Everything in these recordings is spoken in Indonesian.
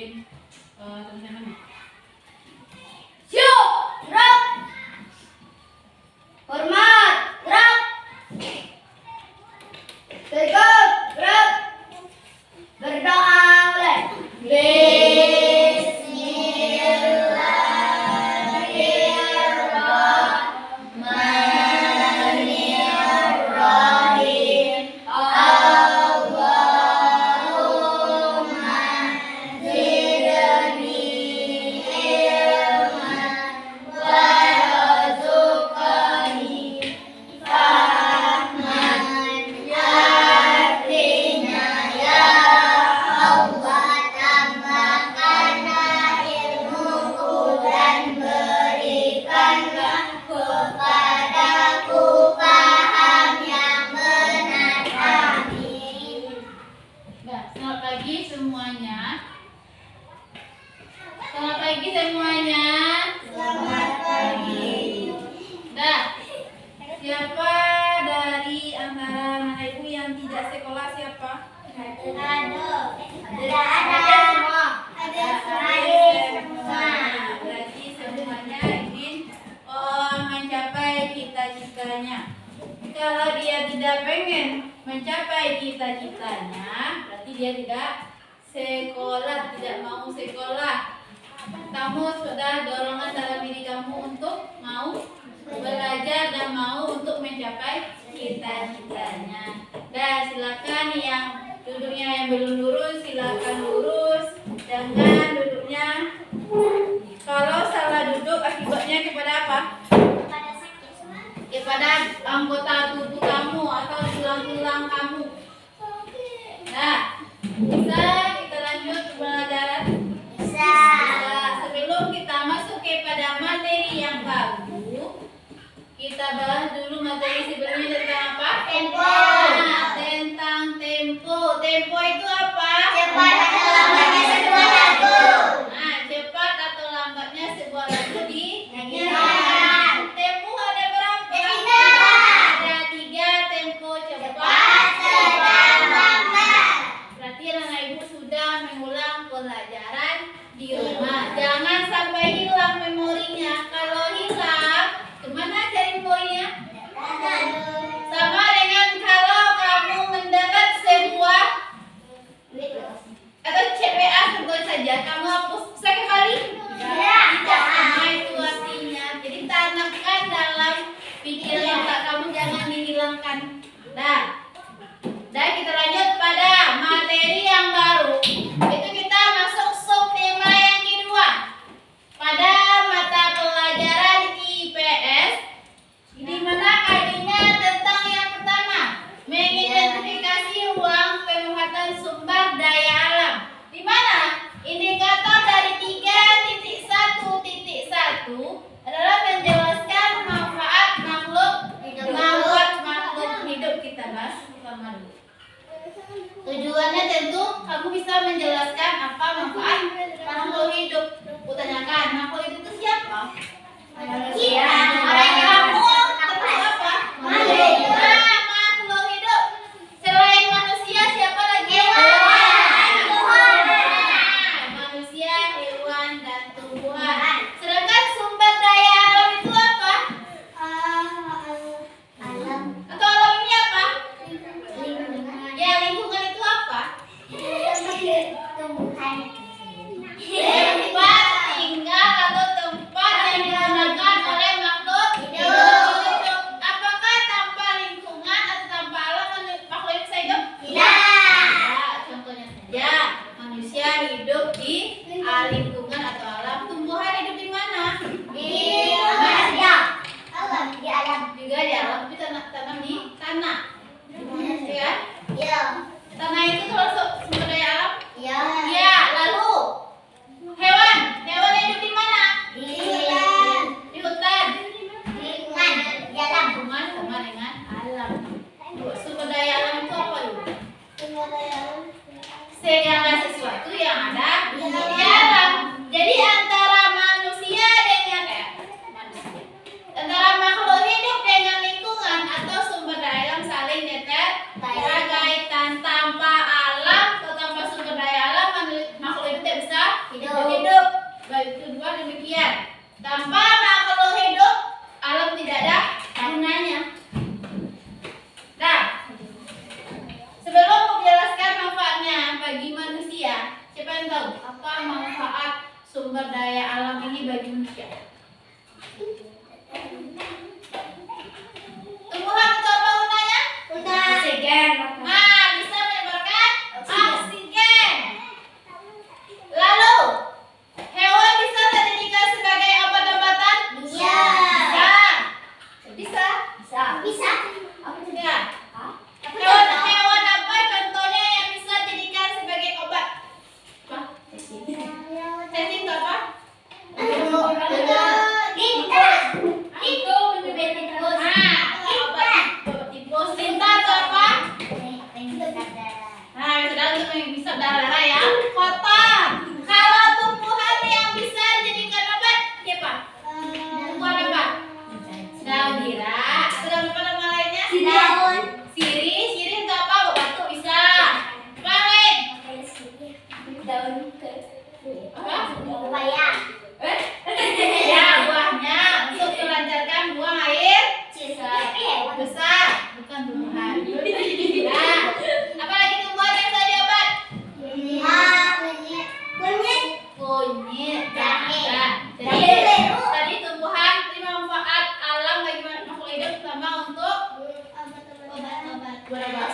bikin tulisan mana? Syuk, gerak. Hormat, gerak. Tegak, gerak. Berdoa mulai. Bismillahirrahmanirrahim. Allahumma zidni ilman warzuqni fahman. Artinya ya Allah, tambahkanlah ilmuku dan berikanlah kepadaku paham yang benar. Amin. Nah, selamat pagi semuanya. Selamat pagi semuanya. Selamat pagi. Dah. Siapa dari antara anak ibu yang tidak sekolah siapa? Ada semua. Ada semua. Berarti semuanya ingin mencapai cita-citanya. Kalau dia tidak pengen mencapai cita-citanya, berarti dia tidak sekolah, tidak mau sekolah. Kamu sudah dorongan dalam diri kamu untuk mau belajar dan mau untuk mencapai cita-citanya. Dan silakan yang duduknya yang belum lurus, silakan lurus. Jangan duduknya. Kalau salah duduk akibatnya kepada apa? Kepada anggota tubuh kamu atau tulang-tulang kamu. Nah, bisa kita lanjut pembelajaran? Sebelum kita masuk kepada materi yang baru, kita bahas dulu materi sebelumnya tentang apa? Tempo. Nah, tentang tempo. Tempo itu apa? Cepat atau lambatnya sebuah lagu. Nah, cepat atau lambatnya sebuah lagu di Nyanyikan. tempo ada berapa? Tiga. Ada 3 tempo Cepat, cepat. sedang, lambat. Berarti anak ibu sudah mengulang pelajaran di rumah. Jangan sampai hilang memorinya. Kalau hilang, kemana cari memorinya? Sama dengan kalau kamu mendapat sebuah atau CPA contoh saja, kamu hapus sekali? Tidak. Nah, itu artinya. Jadi tanamkan dalam pikiran otak kamu, jangan dihilangkan. Nah, dan kita lanjut pada materi yang baru. Itu kita masuk subtema yang kedua. Pada mata pelajaran IPS, di mana kajiannya tentang yang pertama, mengidentifikasi ruang pemanfaatan sumber daya alam. Di mana indikator dari 3.1.1 adalah menjelaskan manfaat makhluk hidup. Kita bahas pertama dulu. Tujuannya tentu kamu bisa menjelaskan apa manfaat makhluk hidup. Kutanyakan, makhluk hidup itu siapa? Manusia. Kamu termasuk apa? Manusia. Nah, makhluk hidup. Selain manusia siapa lagi? Tumbuhan. Nah, manusia, hewan, dan tumbuhan. Sedangkan sumber daya alam itu apa? Alam. Atau alam ini apa? Lingkungan. Ya, lingkungan itu apa? Tumbuhan. Tempat tinggal atau tempat yang digunakan oleh makhluk Hidup. Apakah tanpa lingkungan atau tanpa alam makhluk hidup bisa hidup? Tidak. Ya, contohnya saja manusia hidup di lingkungan atau alam. Tumbuhan hidup di mana? Di manusia. Alam. Di alam. Juga di alam, tapi tanam di tanah. Ya, Ya. tanah itu termasuk sumber daya alam. Ya. Ya, lalu hewan hidup di mana? Di Di hutan. lingkungan. Di alam. Lingkungan sama dengan alam. Sumber daya alam itu apa dulu? Segala sesuatu yang ada di alam. Jadi antara manusia dengan antara makhluk hidup dengan lingkungan atau sumber daya alam saling berkaitan. Tanpa alam atau tanpa sumber daya alam makhluk hidup tidak bisa Siapa yang tahu apa manfaat sumber daya alam ini bagi manusia? Tumbuhan itu apa gunanya? Oksigen. Nah, bisa menyebarkan oksigen. Lalu, hewan bisa dijadikan sebagai obat-obatan? Iya. Bisa. Bisa. Ya. Hewan apa contohnya yang bisa dijadikan sebagai obat? Apa? Cacing itu apa? Obat tifus. Lintah itu apa? Nah, sudah untuk yang bisa darah ya. Kotor. Kalau tumbuhan yang bisa dijadikan obat, siapa? Tumbuhan apa? Daun nira. Sudah lupa nama lainnya? Sirih. Sirih itu apa? Batuk bisa. Apa lain? Apa? Ya, buahnya untuk melancarkan buang air besar, bukan tumbuhan. Nah, apa lagi tumbuhan yang bisa diobat? Kunyit. Nah, tadi tumbuhan ini manfaat alam bagi makhluk hidup sama untuk berobat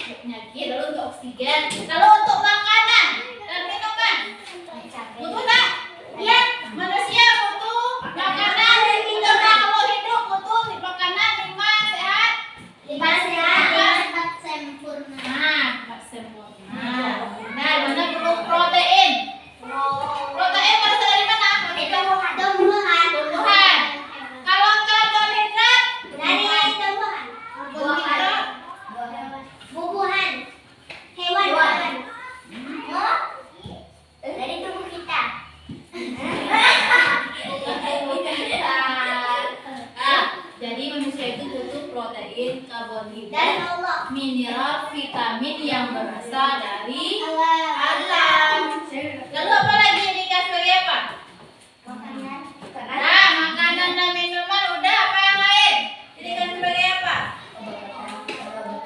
penyakit, lalu untuk oksigen, lalu untuk makanan dan minuman. Butuh tak? Iya, manusia butuh makanan dan minuman. Makhluk hidup butuh makanan, minuman sehat. Nah, sempurna. Nah, mana perlu protein? Protein berasal dari mana? Tumbuhan. Kalau karbohidrat Dari tubuh kita. Jadi manusia itu butuh protein, Dan karbohidrat, Allah. mineral, vitamin yang berasal dari alam. Lalu apa lagi yang dikasih sebagai apa? Nah, makanan dan minuman udah, apa yang lain? Jadikan sebagai apa?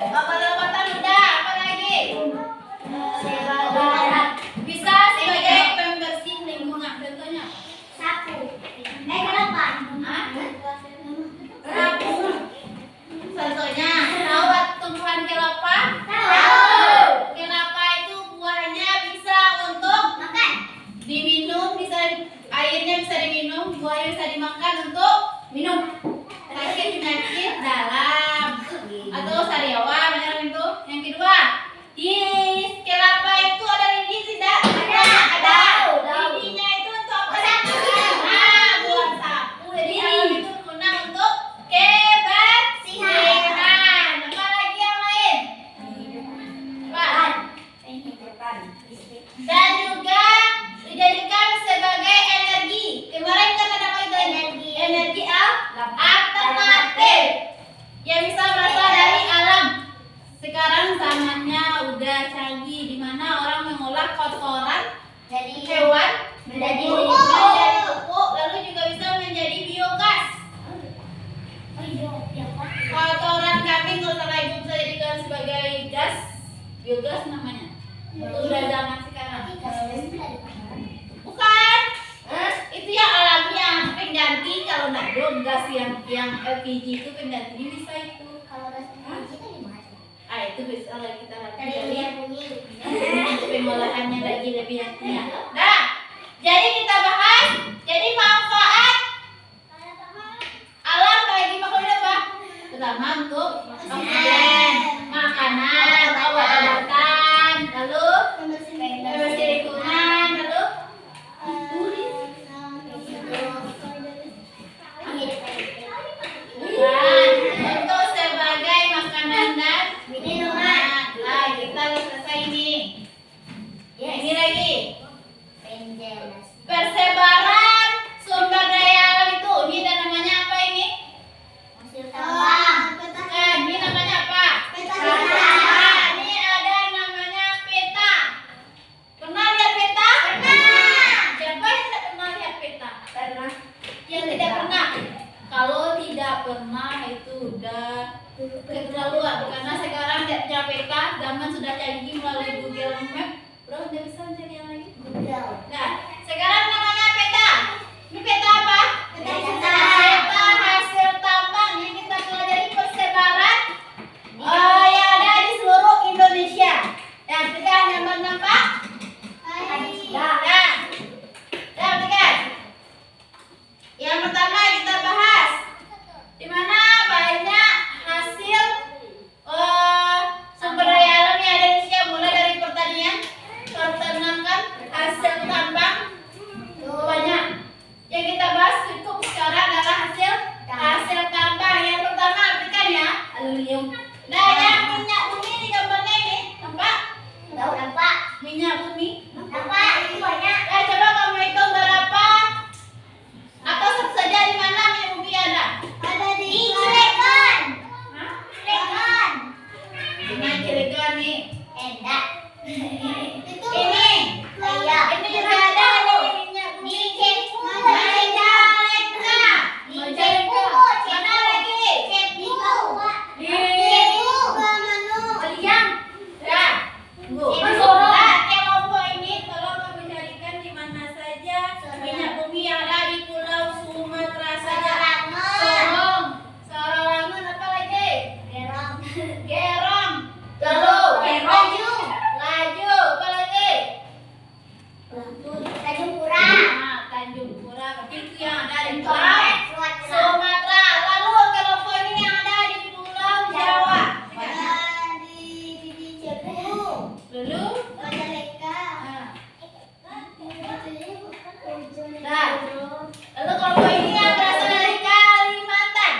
Obat-obatan udah, apa lagi? Bisa sebagai pembersih lingkungan. Contohnya apa? Sapu. Kenapa? Hah? Contohnya, tahu tumbuhan kelapa? Tahu. Kelapa itu buahnya bisa untuk Makan. diminum, bisa airnya bisa diminum, buahnya bisa dimakan untuk minum. Sakit penyakit dalam atau sariawan macam itu. Yang kedua, di kelapa itu ada lidi tidak? Ada. Lidinya itu untuk apa? Nah, buat sapu. Jadi alam itu berguna untuk kebersihan. Apa lagi yang lain? Apa? Dan juga dijadikan sebagai energi. Kemarin kan ada apa itu? Energi alternatif yang bisa berasal dari alam. Sekarang zamannya udah canggih, di mana orang mengolah kotoran hewan menjadi pupuk, lalu juga bisa menjadi biogas. Kotoran kambing kalau salah ibu bisa dijadikan sebagai gas, biogas namanya. Udah zaman sekarang. Bukan. Itu yang alamiah, pengganti kalau nggak dong gas yang LPG itu pengganti bisa itu. Itu bisa lagi kita lihat pengolahannya lagi lebih hatinya. Nah, jadi kita bahas. Jadi manfaat alam bagi makhluk hidup apa? Pertama untuk oksigen, makanan, obat-obatan, lalu bersih lingkungan, lalu untuk sebagai makanan dan minuman. Nah, kita udah selesai ini. Ini lagi persebaran sumber daya alam itu. Ini ada namanya apa ini? Ini namanya apa? Nah, ini ada namanya peta. Pernah lihat peta? Siapa yang tidak pernah lihat peta? Yang tidak pernah. Kalau tidak pernah itu udah keterlaluan, karena sekarang tidak punya peta, zaman sudah canggih melalui Google Map, bro udah bisa minyak bumi? Dapat itu banyak. Coba kamu hitung berapa? Atau sebut saja di mana minyak bumi ada? Ada di Cilegon. Hah? Cilegon. Di mana Cilegon nih? Enggak. Itu Ini. iya. Ini juga ada nih minyak bumi. Majalengka. Mana lagi? Kalian? Ya. Tunggu. Nah, kelompok ini tolong kamu carikan di mana saja minyak bumi yang ada di Pulau Sumatera saja. Sorong. Sorolangun apa lagi? Gerong. Lalu Laju. Apa lagi? Nah, Tanjung Pura. Tapi itu yang ada di Pulau Sumatera. Lalu kelompok ini yang ada di Pulau Jawa. Lalu lalu kelompok ini yang berasal dari Kalimantan.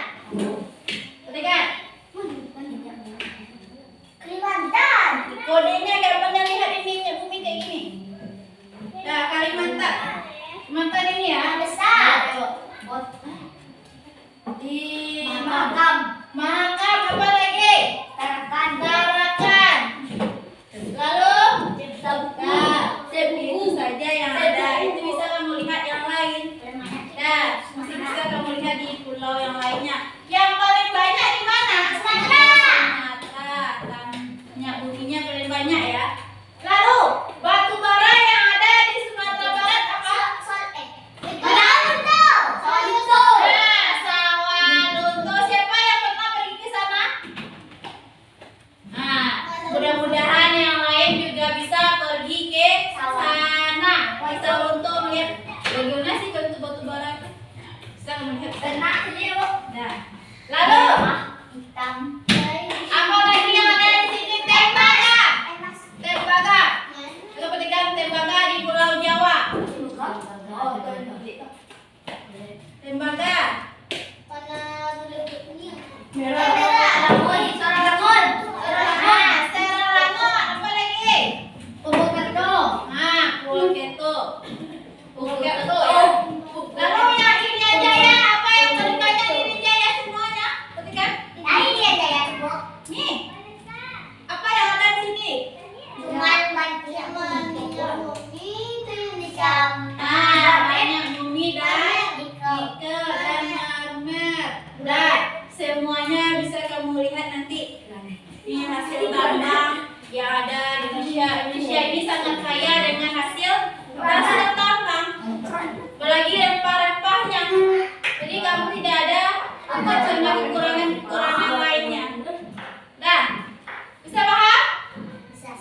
Perhatikan. Kodenya kayak pernah lihat ini minyak bumi kayak gini. Nah, Kalimantan. Kalimantan ini ya. Di Mahakam apa lagi? Tarakan. Lalu itu saja yang ada. Itu bisa kamu lihat yang lain. Nah, masih bisa kamu lihat di pulau yang lainnya. Yang paling banyak di mana? Sumatera. Minyak buminya paling banyak ya. Lalu batu bara yang ada di Sumatera Barat apa? Nah, Sawalunto. Siapa yang pernah pergi ke sana? Nah, mudah-mudahan yang lain juga bisa pergi ke sana. Bisa untuk melihat bagaimana sih bentuk batu bara itu. Bisa melihat. Nah, lalu apa lagi yang ada di sini? Tembaga. Kita perhatikan tembaga di Pulau Jawa. Tembaga. Seralangun. Apa lagi? Nah, Purwokerto. Lalu yang Irian Jaya, apa yang paling banyak di Irian Jaya semuanya? Perhatikan. Nih. Apa yang ada di sini? Banyak bumi dan nikel dan marmer. Dan semuanya bisa kamu lihat nanti. Ini hasil tambang yang ada di Indonesia. Indonesia ini sangat kaya dengan hasil tambang. Apalagi rempah-rempahnya. Jadi kamu tidak ada cuma kekurangan lainnya. Nah, bisa paham?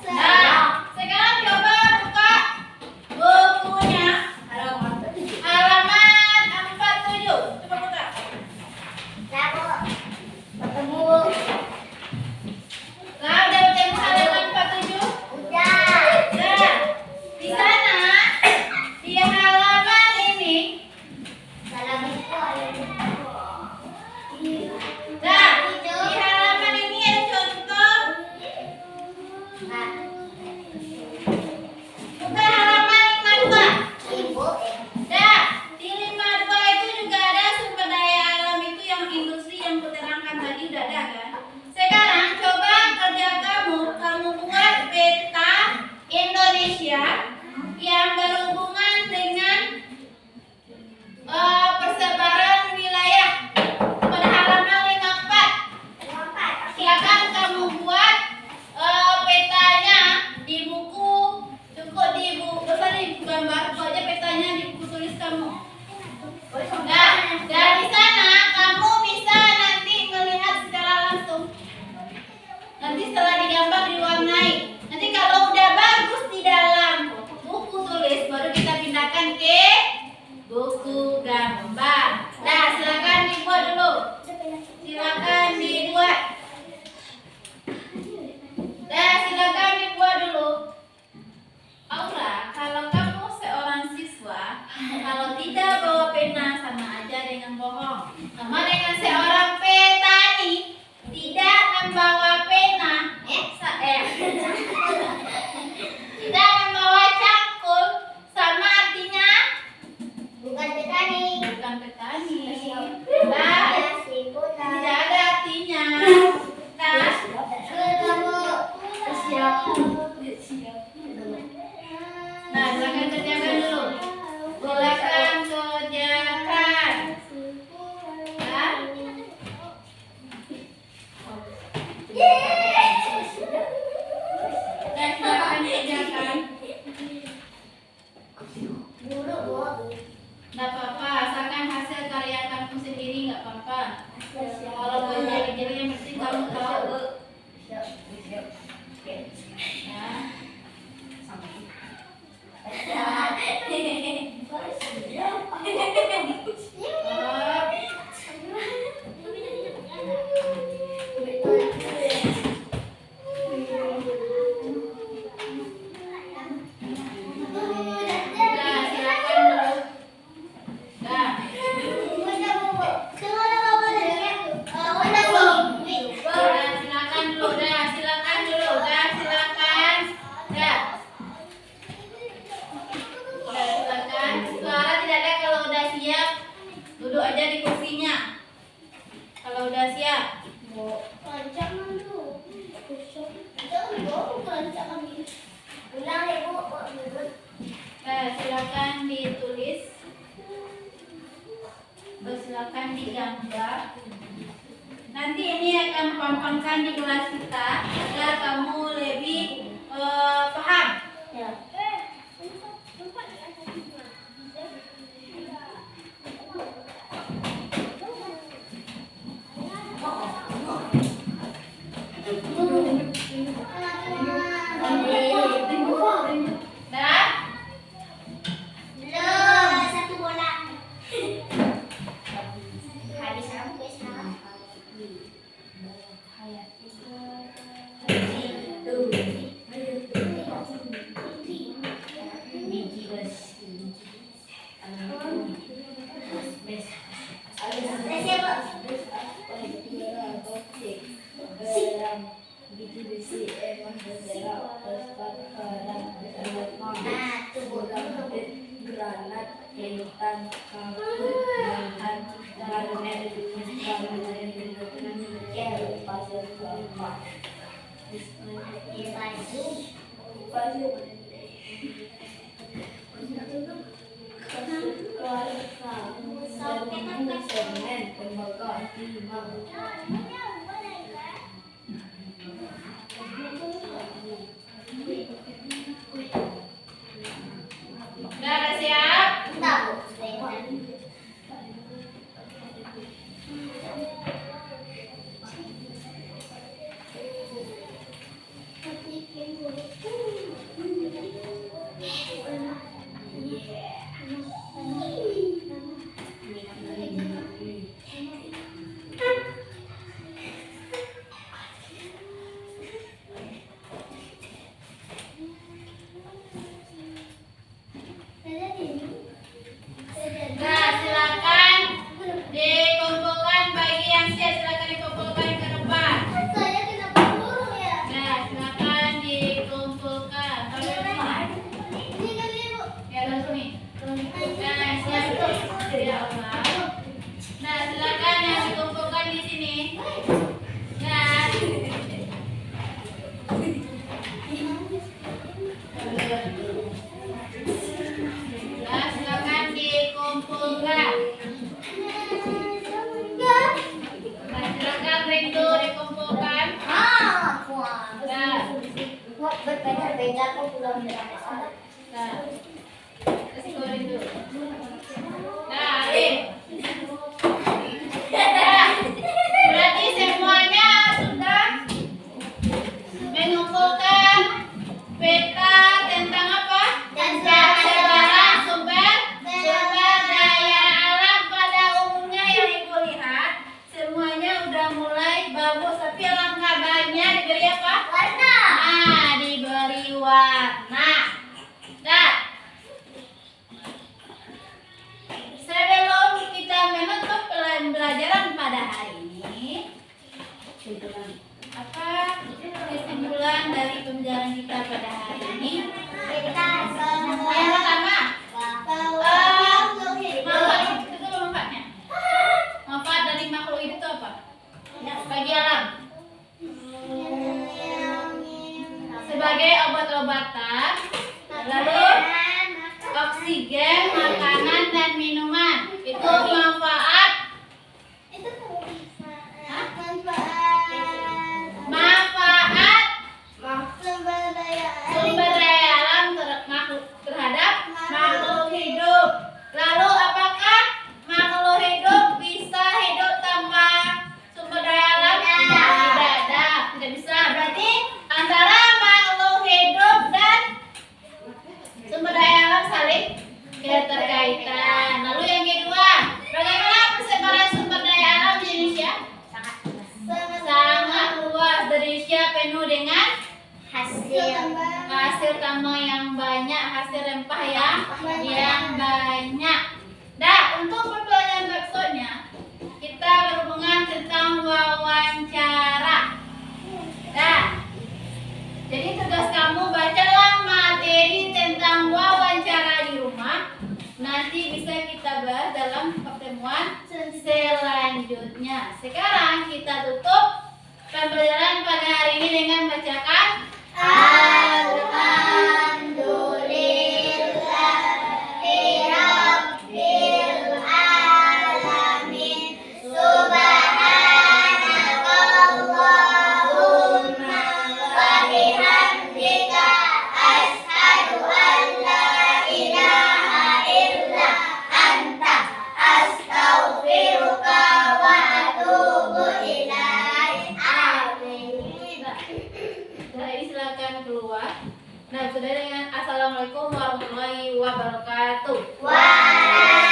Nah, sekarang coba buka bukunya halaman 47. Coba buka. Nah, udah ketemu halaman 47? Nah, di sana Nah, silakan kerjakan dulu. Silakan kerjakan. Nah, dan silakan kerjakan. Nggak apa-apa, asalkan hasil karya kamu sendiri nggak apa-apa. Kalau mau jadi yang penting kamu tahu. Ya. Nah, silakan dulu. Nah, silakan dulu. Dah, silakan dulu. Dah, silakan. Dah. Dah, silakan. Suara tidak ada kalau udah siap. Duduk aja di kursinya. Kalau udah siap. Silakan ditulis. Silakan digambar. Nanti ini akan pampangkan di kelas kita agar kamu lebih paham. Dah? Udah siap? Nah, silakan dikumpulkan bagi yang siap, silakan dikumpulkan ke depan. Nah, silakan dikumpulkan. Ya, langsung nih. Nah, siap. Ya Allah. Nah, silakan yang dikumpulkan di sini. Nah. Nah, silakan dikumpulkan. Nah, silakan rindu dikumpulkan. Nah, nah, kasih kau rindu. Nah, Alif. Nah, berarti semuanya sudah mengumpulkan peta tentang apa? Tentang sejarah sumber daya alam pada umumnya yang Ibu lihat semuanya udah mulai bagus, tapi alangkah baiknya diberi apa? Warna. Nah, diberi warna. Nah, sebelum kita menutup pembelajaran pada hari ini, apa kesimpulan dari pembelajaran kita pada hari ini? Yang pertama, manfaat itu apa manfaatnya? Manfaat dari makhluk hidup itu apa? Bagi alam. sebagai obat-obatan, lalu oksigen, makanan dan minuman. Itu manfaat. Manfaat sumber daya alam terhadap makhluk hidup. Lalu apakah makhluk hidup bisa hidup tanpa sumber daya alam? Tidak ada, tidak bisa. Berarti antara makhluk hidup dan sumber daya alam saling keterkaitan. Lalu yang kedua, bagaimana persebaran sumber daya alam di Indonesia? Sangat luas. Indonesia penuh dengan hasil tambang yang banyak, hasil rempah yang banyak. Nah, untuk pembelajaran berikutnya kita berhubungan tentang wawancara. Nah, jadi tugas kamu bacalah materi tentang wawancara di rumah. Nanti bisa kita bahas dalam pertemuan selanjutnya. Sekarang kita tutup pembelajaran pada hari ini dengan bacakan Alhamdulillahirabbil alamin. Subhanakallahumma wa bihamdika asyhadu an la ilaha illa anta astaghfiruka wa atubu ilaik. Amin. Jadi silakan keluar. Nah, sudah dengan assalamualaikum warahmatullahi wabarakatuh. Waalaikumsalam.